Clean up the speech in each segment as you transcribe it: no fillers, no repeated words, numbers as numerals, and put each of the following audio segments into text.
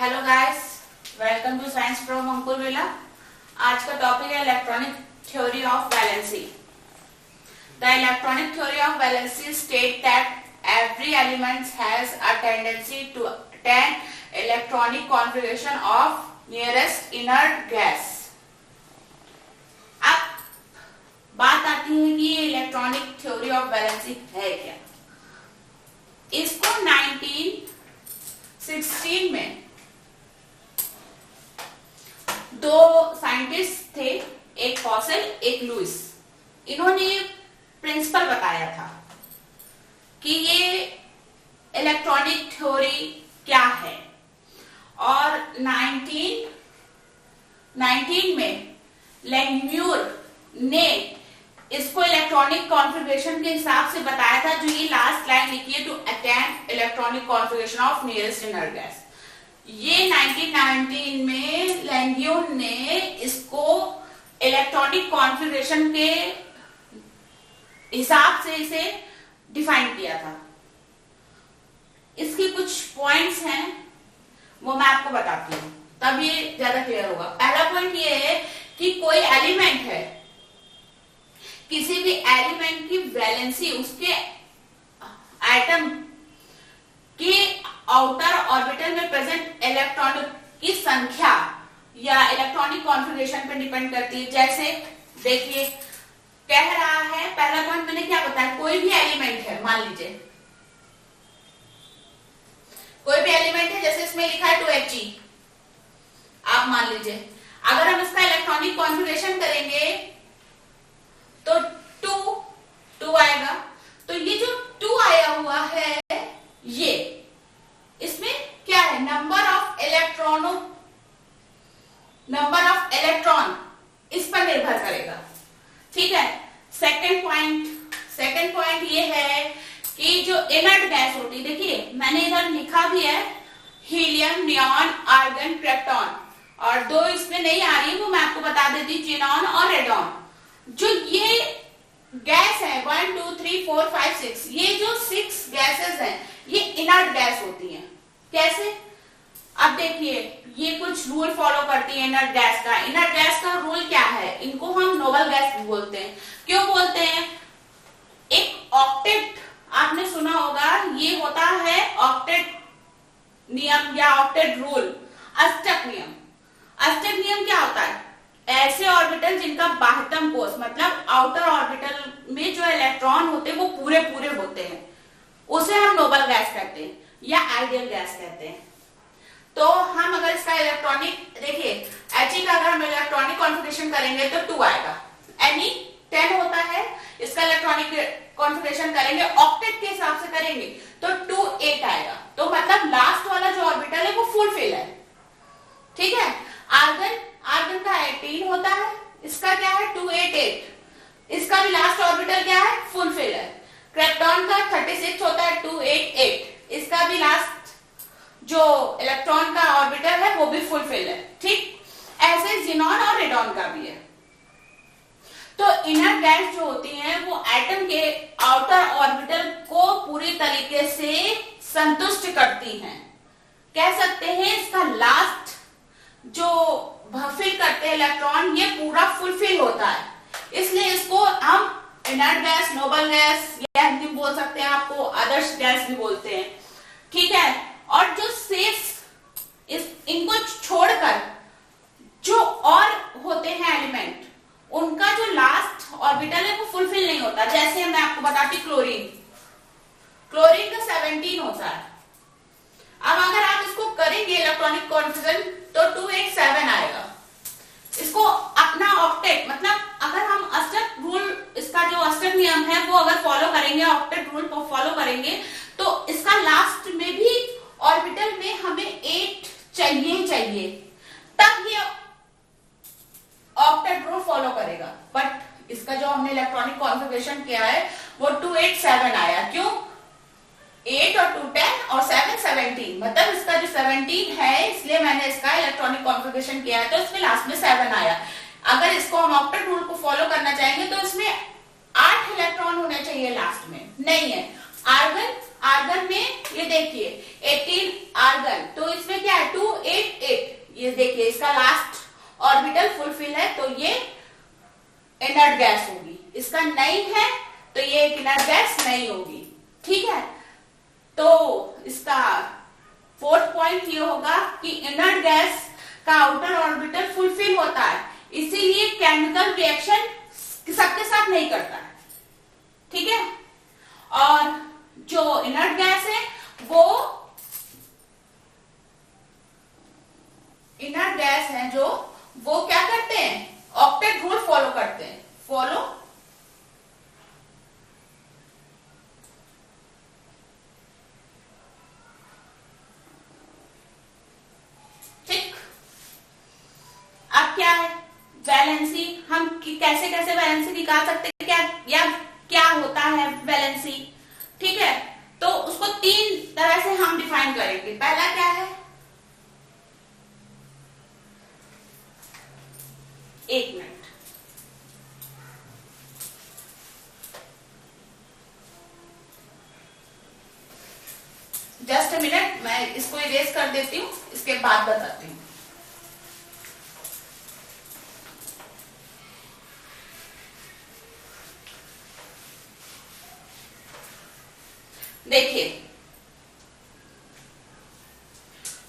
Hello guys, welcome to science from Ankur Vela. आज का topic है electronic theory of valency. The electronic theory of valency state that every element has a tendency to attain electronic configuration of nearest inert gas. अब बात आती है कि ये electronic theory of valency है क्या। इसको 1916 में दो साइंटिस्ट थे, एक फॉसेल एक लुइस। इन्होंने प्रिंसिपल बताया था कि ये इलेक्ट्रॉनिक थ्योरी क्या है, और 1919 में लैंगम्यूर ने इसको इलेक्ट्रॉनिक कॉन्फ़िगरेशन के हिसाब से बताया था, जो ये लास्ट लाइन लिखी है, to attain electronic configuration of nearest inert gas. ये 1919 में लैंगम्यूर ने इसको इलेक्ट्रॉनिक कॉन्फ़िगरेशन के हिसाब से इसे डिफाइन किया था। इसकी कुछ पॉइंट्स हैं, वो मैं आपको बताती हूँ, तब ये ज्यादा क्लियर होगा। पहला पॉइंट ये है कि कोई एलिमेंट है, किसी भी एलिमेंट की वैलेंसी उसके एटम के आउटर ऑर्बिटल में प्रेजेंट इलेक्ट्रॉन की संख्या या इलेक्ट्रॉनिक कॉन्फ़िगरेशन पर डिपेंड करती है। जैसे देखिए, कह रहा है, पहला पॉइंट मैंने क्या बताया, कोई भी एलिमेंट है, मान लीजिए कोई भी एलिमेंट है, जैसे इसमें लिखा है 2He, आप मान लीजिए अगर हम इसका इलेक्ट्रॉनिक कॉन्फ़िगरेशन करेंगे तो 2 आएगा। तो ये जो 2 आया हुआ है, ये इसमें क्या है, नंबर ऑफ इलेक्ट्रॉन इस पर निर्भर करेगा। ठीक है। सेकंड पॉइंट ये है कि जो इनर्ट गैस होती है, देखिए मैंने इधर लिखा भी है हीलियम, नियॉन, आर्गन, क्रिप्टॉन, और दो इसमें नहीं आ रही, वो मैं आपको बता देती, जिनॉन और रेडॉन। जो ये गैस है 1 2 3 4 5 6, ये जो 6 गैसेस हैं, ये इनर्ट गैस होती हैं। कैसे? अब देखिए, ये कुछ रूल फॉलो करती है इनर्ट गैस का। इनर्ट गैस का रूल क्या है, इनको हम नोबल गैस बोलते हैं। क्यों बोलते हैं? एक ऑक्टेट आपने सुना होगा, ये होता है ऑक्टेट नियम या ऑक्टेट रूल, अष्टक नियम। अष्टक नियम क्या होता है? ऐसे ऑर्बिटल जिनका बाह्यतम कोष मतलब आउटर ऑर्बिटल में जो इलेक्ट्रॉन होते हैं वो पूरे होते हैं, उसे हम नोबल गैस कहते हैं या आइडियल गैस कहते हैं। तो हम अगर इसका इलेक्ट्रॉनिक देखिए, He का अगर हम इलेक्ट्रॉनिक कॉन्फ़िगरेशन करेंगे तो 2 आएगा। Ne 10 होता है, इसका इलेक्ट्रॉनिक कॉन्फ़िगरेशन करेंगे ऑक्टेट के हिसाब से करेंगे तो 2 8 आएगा। तो मतलब लास्ट वाला जो ऑर्बिटल है वो फुलफिल है। ठीक है। आर्गन का 18 होता है, इसका क्या है 2 8 8, इसका भी लास्ट ऑर्बिटल क्या है, फुलफिल है। क्रिप्टॉन का 36 होता है, 2 8 8, इसका भी लास्ट जो इलेक्ट्रॉन का ऑर्बिटल है वो भी फुलफिल है। ठीक, ऐसे जिनॉन और रेडॉन का भी है। तो इनर गैस जो होती हैं वो एटम के आउटर ऑर्बिटल को पूरी तरीके से संतुष्ट करती हैं। कह सकते हैं इसका लास्ट जो फिल करते हैं इलेक्ट्रॉन, ये पूरा फुलफिल होता है, इसलिए इसको हम इनर्ट गैस, नोबल गैस या हिंदी में बोल सकते हैं, आपको आदर्श गैस भी बोलते हैं। ठीक है। और जो शेष इनको छोड़कर जो और होते हैं एलिमेंट, उनका जो लास्ट ऑर्बिटल है वो फुलफिल नहीं होता। जैसे मैं आपको बताती, क्लोरीन का 17 होता है। अब अगर आप इसको करेंगे इलेक्ट्रॉनिक कॉन्फ़िगरेशन तो 2 8 7 आएगा। इसको अपना ऑक्टेट मतलब अगर हम अष्टक रूल, इसका जो अष्टक नियम है वो अगर फॉलो करेंगे, ऑक्टेट रूल को फॉलो करेंगे, तो इसका लास्ट में भी ऑर्बिटल में हमें 8 चाहिए, तब ये ऑक्टेट रूल फॉलो करेगा। बट इसका जो हमने इलेक्ट्रॉनिक कॉन्फ़िगरेशन किया है वो 2 8 7 आया। क्यों? 8 और 2 10 और 7 17, मतलब इसका जो 17 है, इसलिए मैंने इसका इलेक्ट्रॉनिक कॉन्फ़िगरेशन किया है, तो इसमें लास्ट में 7 आया। अगर इसको हम ऑक्टेट रूल को फॉलो करना चाहेंगे तो इसमें 8 इलेक्ट्रॉन होने चाहिए, लास्ट में नहीं है। आर्गन में ये देखिए 18 आर्गन, तो इसमें क्या है 2 8 देखिए इसका लास्ट ऑर्बिटल फुलफिल है तो ये इनर्ट गैस होगी, इसका नहीं है तो ये एक इनर्ट गैस नहीं होगी। ठीक है, तो इसका फोर्थ पॉइंट ये होगा कि इनर्ट गैस का आउटर ऑर्बिटल फुलफिल होता है, इसीलिए केमिकल रिएक्शन सबके साथ नहीं करता है। ठीक है, और जो इनर्ट गैस है वो इनर्ट गैस है जो वो क्या करते हैं, ऑक्टेट रूल फॉलो करते हैं, फॉलो ठीक। अब क्या है वैलेंसी, हम कैसे कैसे वैलेंसी निकाल सकते हैं, क्या या क्या होता है वैलेंसी। ठीक है, तो उसको तीन तरह से हम डिफाइन करेंगे। पहला क्या है, एक मिनट, जस्ट अ मिनट, मैं इसको इरेज कर देती हूँ, इसके बाद बताती हूँ। देखिए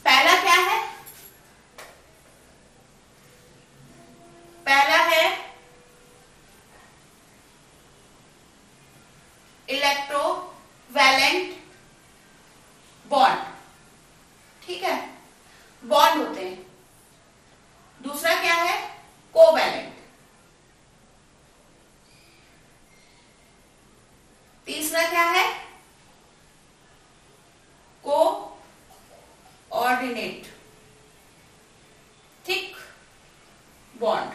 पहला क्या है, पहला है इलेक्ट्रोवैलेंट बॉन्ड। ठीक है, बॉन्ड होते हैं। दूसरा क्या है, कोवैलेंट। तीसरा क्या है, को ऑर्डिनेट। ठीक, बॉन्ड।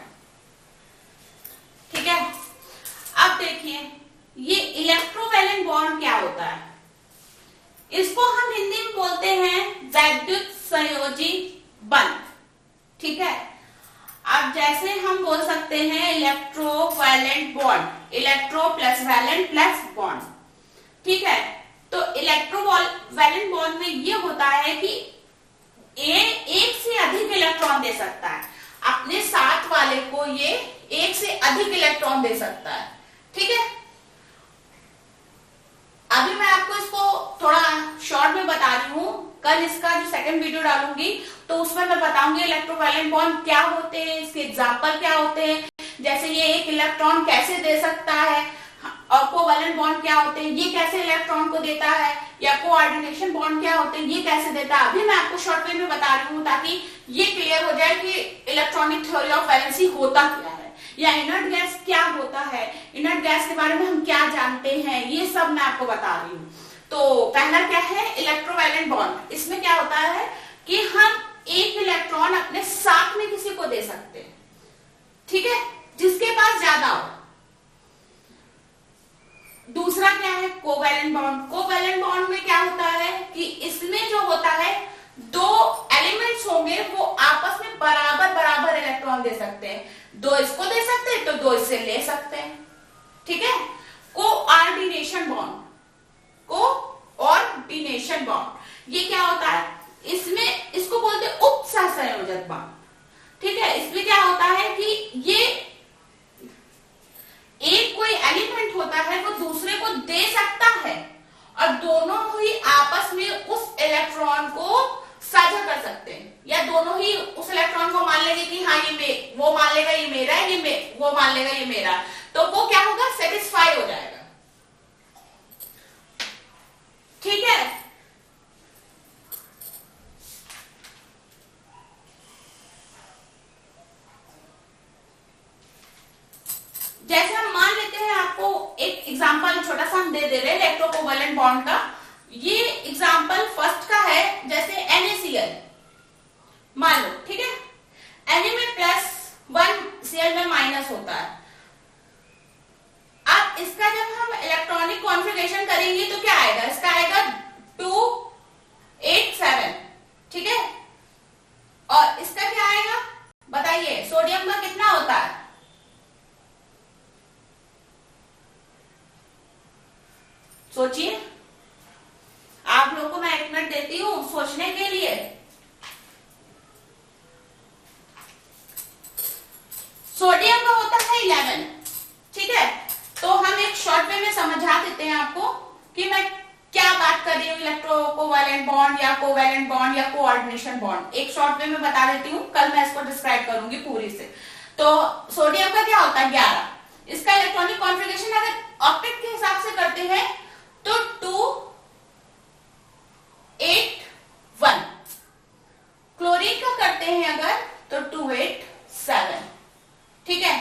ठीक है, अब देखिए ये इलेक्ट्रोवैलेंट बॉन्ड क्या होता है, इसको हम हिंदी में बोलते हैं वैद्युत संयोजी बंध। ठीक है, अब जैसे हम बोल सकते हैं electrovalent bond, electro plus valent plus bond. ठीक है, तो इलेक्ट्रोवैलेंट बॉन्ड में ये होता है कि एक से अधिक इलेक्ट्रॉन दे सकता है, अपने साथ वाले को ये एक से अधिक इलेक्ट्रॉन दे सकता है। ठीक है, अभी मैं आपको इसको थोड़ा शॉर्ट में बता रही हूँ, कल इसका जो सेकंड वीडियो डालूंगी तो उसमें मैं बताऊंगी इलेक्ट्रोवैलेंट बॉन्ड क्या होते हैं, इसके एग्जाम्पल क्या होते हैं, जैसे ये एक इलेक्ट्रॉन कैसे दे सकता है, और कोवैलेंट बॉन्ड क्या होते हैं, ये कैसे इलेक्ट्रॉन को देता है, या कोऑर्डिनेशन बॉन्ड क्या होते हैं, ये कैसे देता है। अभी मैं आपको शॉर्ट वे में बता रही हूँ ताकि ये क्लियर हो जाए कि इलेक्ट्रॉनिक थ्योरी ऑफ वैलेंसी होता क्या है, या इनर्ट गैस क्या होता है, इनर्ट गैस के बारे में हम क्या जानते हैं, ये सब मैं आपको बता रही हूँ। तो पहला क्या है, इलेक्ट्रोवैलेंट बॉन्ड। इसमें क्या होता है कि हम एक इलेक्ट्रॉन अपने साथ में किसी को दे सकते हैं। ठीक है, जिसके पास ज्यादा हो। दूसरा क्या है, कोवैलेंट बॉन्ड। कोवैलेंट बॉन्ड में क्या होता है कि इसमें जो होता है दो एलिमेंट्स होंगे वो आपस में बराबर बराबर इलेक्ट्रॉन दे सकते हैं, दो इसको दे सकते हैं तो दो इससे ले सकते हैं। ठीक है, कोऑर्डिनेशन बॉन्ड, कोऑर्डिनेशन बॉन्ड ये क्या होता है, इसमें इसको बोलते हैं उपसहसंयोजक बॉन्ड। ठीक है, इसमें क्या होता है कि ये एक कोई एलिमेंट होता है वो दूसरे को दे सकता है और दोनों ही आपस में उस इलेक्ट्रॉन को साझा कर सकते हैं, या दोनों ही उस इलेक्ट्रॉन को मान लेंगे कि हाँ ये वो मान लेगा ये मेरा है, वो मान लेगा ये मेरा, तो वो क्या होगा, सेटिस्फाई हो जाएगा। ठीक है, जैसे हम मान लेते हैं, आपको एक एग्जांपल छोटा सा हम दे दे रहे हैं इलेक्ट्रोकोवैलेंट बॉन्ड का। ये एग्जांपल फर्स्ट का है, जैसे NaCl मान लो। ठीक है, Na में +1 Cl में माइनस होता है। अब इसका जब हम इलेक्ट्रॉनिक कॉन्फ़िगरेशन करेंगे तो क्या आएगा, इसका आएगा 287। ठीक है, और इसका क्या आएगा बताइए, सोडियम का कितना होता है, सोचिए। आप लोगों को मैं 1 मिनट देती हूं सोचने के लिए। कोवैलेंट बॉन्ड या कोऑर्डिनेशन बॉन्ड, एक शॉर्ट में मैं बता देती हूँ, कल मैं इसको डिस्क्राइब करूंगी पूरी से। तो सोडियम का क्या होता है 11, इसका इलेक्ट्रॉनिक कॉन्फ़िगरेशन अगर ऑक्टेट के हिसाब से करते हैं तो 2 8 1, क्लोरीन का करते हैं अगर तो 2 8 7, ठीक है।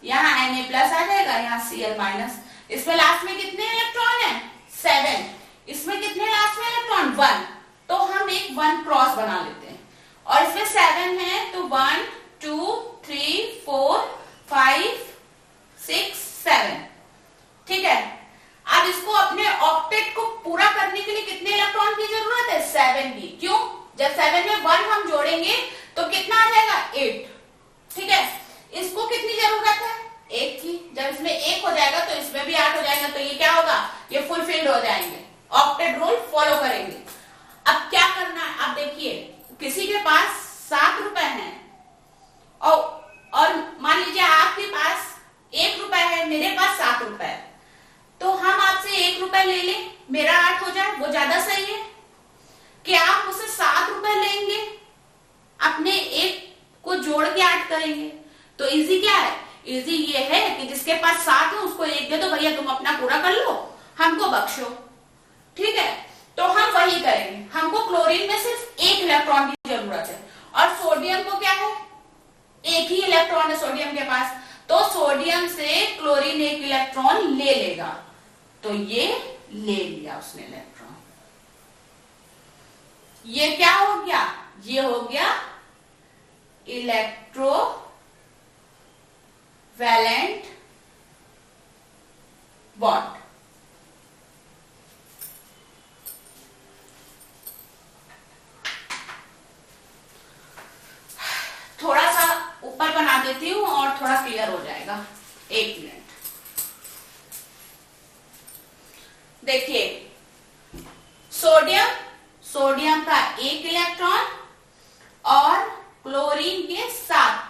यहाँ Na प्लस आ जाएगा, यहाँ Cl माइनस, इसमें लास्ट में कितने इलेक्ट्रॉन है 7, इसमें कितने लास्ट में इलेक्ट्रॉन 1, तो हम एक 1 क्रॉस बना लेते हैं, और इसमें 7 है तो 1 2 3 4 5 6 7, ठीक है। अब इसको अपने ऑक्टेट को पूरा करने के लिए कितने इलेक्ट्रॉन की जरूरत है 7 की, क्यों, जब 7 में 1 हम जोड़ेंगे तो कितना आ जाएगा 8, ठीक है। इसको कितनी जरूरत है 1 की, जब इसमें 1 हो जाएगा तो इसमें भी 8 हो जाएगा, तो ये क्या होगा, ये फुलफिल्ड हो जाएंगे, ऑक्टेट रूल फॉलो करेंगे। अब क्या करना है, अब देखिए किसी के पास 7 रुपए है और मान लीजिए आपके पास 1 रुपए है, मेरे पास 7 रुपए है, तो हम आपसे 1 रुपए ले लें, मेरा 8 हो जाए, वो ज्यादा सही है कि आप मुझसे 7 रुपए लेंगे, अपने 1 को जोड़ के 8 करेंगे, तो इजी क्या है, इजी ये है कि जिसके पास 7 है उसको 1 दे दो, भैया तुम अपना पूरा कर लो, हमको बख्शो, ठीक है। तो हम वही करेंगे, हमको क्लोरीन में सिर्फ 1 इलेक्ट्रॉन की जरूरत है, और सोडियम को क्या है 1 ही इलेक्ट्रॉन है सोडियम के पास, तो सोडियम से क्लोरीन 1 इलेक्ट्रॉन ले लेगा, तो ये ले लिया उसने इलेक्ट्रॉन, ये क्या हो गया, ये हो गया इलेक्ट्रो वैलेंट बॉन्ड। थोड़ा सा ऊपर बना देती हूं और थोड़ा क्लियर हो जाएगा, 1 मिनट। देखिए सोडियम का 1 इलेक्ट्रॉन और क्लोरीन के 7,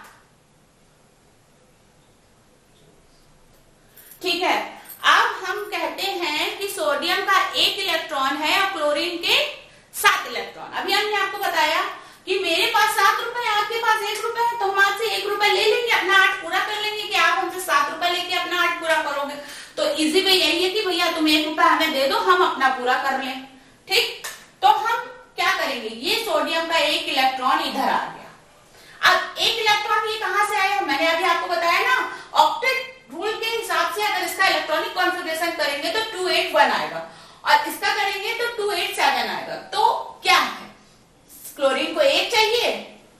ठीक है। अब हम कहते हैं कि सोडियम का 1 इलेक्ट्रॉन है और क्लोरीन के 7 इलेक्ट्रॉन। अभी हमने आपको बताया कि मेरे पास 7 रुपए है, आपके पास 1 रुपए है, तो हम आपसे 1 रुपए ले लेंगे, अपना 8 पूरा कर लेंगे, कि आप हमसे 7 रुपए लेके अपना 8 पूरा करोगे, तो इजी वे यही है कि भैया तुम 1 रुपए हमें दे दो, हम अपना पूरा कर लें, ठीक। तो हम क्या करेंगे, ये सोडियम का 1 इलेक्ट्रॉन इधर आ गया। अब 1 इलेक्ट्रॉन ये कहां से आया, मैंने अभी आपको बताया ना, ऑक्टेट रूल के हिसाब से अगर इसका इलेक्ट्रॉनिक कॉन्फ़िगरेशन करेंगे तो 2 8 1 आएगा, और इसका करेंगे तो 2 8 7 आएगा। तो क्या है, क्लोरीन को 1 चाहिए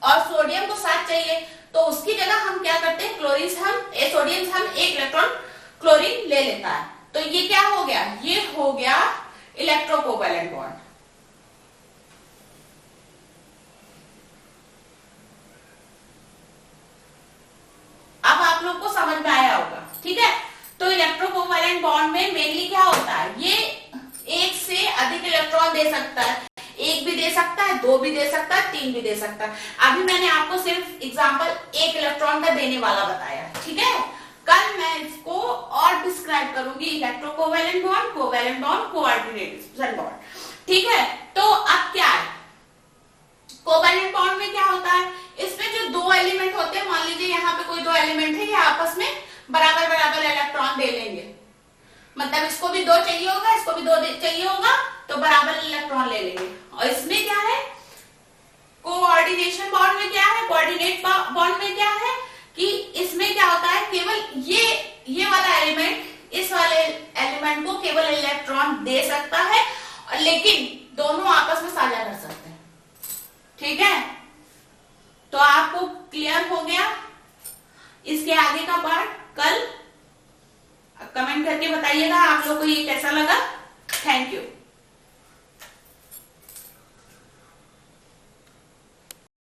और सोडियम को 7 चाहिए, तो उसकी जगह हम क्या करते हैं, सोडियम से हम 1 इलेक्ट्रॉन क्लोरीन ले लेता है, तो ये क्या हो गया, ये हो गया इलेक्ट्रोकोवैलेंट बॉन्ड। अब आप लोग को समझ में आया होगा, ठीक है। तो इलेक्ट्रोकोवैलेंट बॉन्ड में मेनली क्या होता है, ये 1 से अधिक इलेक्ट्रॉन दे सकता है, 1 भी दे सकता है, 2 भी दे सकता है, 3 भी दे सकता है। अभी मैंने आपको सिर्फ एग्जांपल 1 इलेक्ट्रॉन का देने वाला बताया, ठीक है। कल मैं इसको और डिस्क्राइब करूंगी, electrovalent bond, covalent bond, coordination bond, ठीक है। तो अब क्या है, कोवैलेंट बॉन्ड में क्या होता है, इसमें जो 2 एलिमेंट होते हैं, मान लीजिए यहाँ पे कोई 2 एलिमेंट है, ये आपस में बराबर बराबर इलेक्ट्रॉन दे लेंगे, मतलब इसको भी 2 चाहिए होगा, इसको भी 2 चाहिए होगा, तो बराबर इलेक्ट्रॉन ले लेंगे। और इसमें क्या है, कोऑर्डिनेशन बॉन्ड में क्या है, कोऑर्डिनेट बॉन्ड में क्या है कि इसमें क्या होता है, केवल ये वाला एलिमेंट इस वाले एलिमेंट को केवल इलेक्ट्रॉन दे सकता है, और लेकिन दोनों आपस में साझा कर सकते हैं, ठीक है। तो आपको क्लियर हो गया, इसके आगे का पार्ट कल कमेंट करके बताइएगा आप लोग को ये कैसा लगा। Thank you.